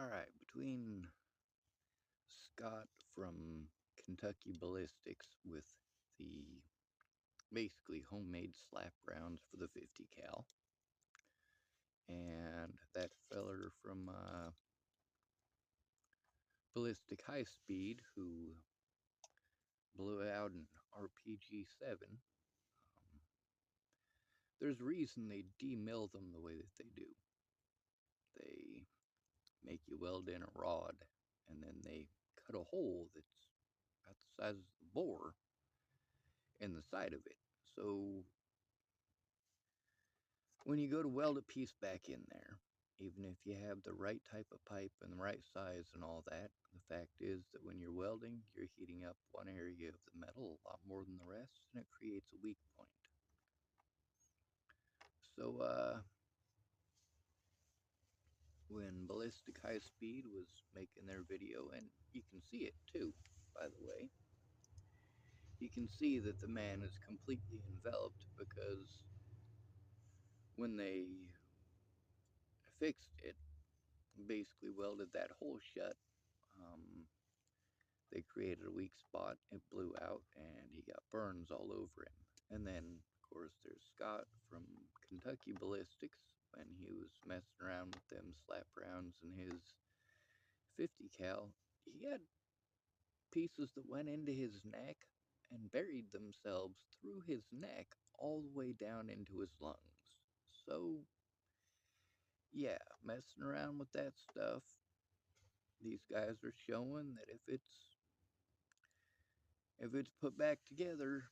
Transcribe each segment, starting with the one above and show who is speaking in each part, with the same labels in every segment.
Speaker 1: Alright, between Scott from Kentucky Ballistics with the basically homemade slap rounds for the 50 cal, and that feller from Ballistic High Speed who blew out an RPG 7, there's a reason they demill them the way that they do. They make you weld in a rod, and then they cut a hole that's about the size of the bore in the side of it. So when you go to weld a piece back in there, even if you have the right type of pipe and the right size and all that, the fact is that when you're welding, you're heating up one area of the metal a lot more than the rest, and it creates a weak point. So, when Ballistic High Speed was making their video, and you can see it too, by the way, you can see that the man is completely enveloped because when they fixed it, basically welded that hole shut, they created a weak spot, it blew out, and he got burns all over him. And then, of course, there's Scott from Kentucky Ballistics, when he was messing around with them slap rounds in his 50 cal. He had pieces that went into his neck and buried themselves through his neck all the way down into his lungs. So, yeah, messing around with that stuff, these guys are showing that if it's put back together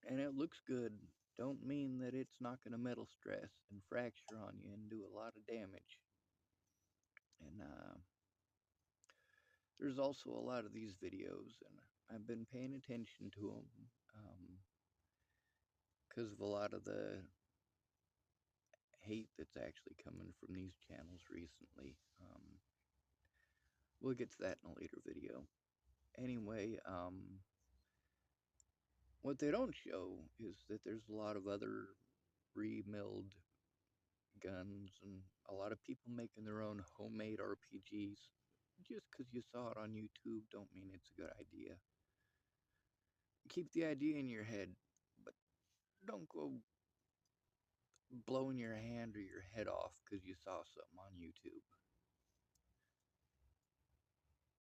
Speaker 1: and it looks good, don't mean that it's not going to metal stress and fracture on you and do a lot of damage. And there's also a lot of these videos, and I've been paying attention to them because of a lot of the hate that's actually coming from these channels recently. We'll get to that in a later video. Anyway, what they don't show is that there's a lot of other remilled guns and a lot of people making their own homemade RPGs. Just because you saw it on YouTube don't mean it's a good idea. Keep the idea in your head, but don't go blowing your hand or your head off because you saw something on YouTube.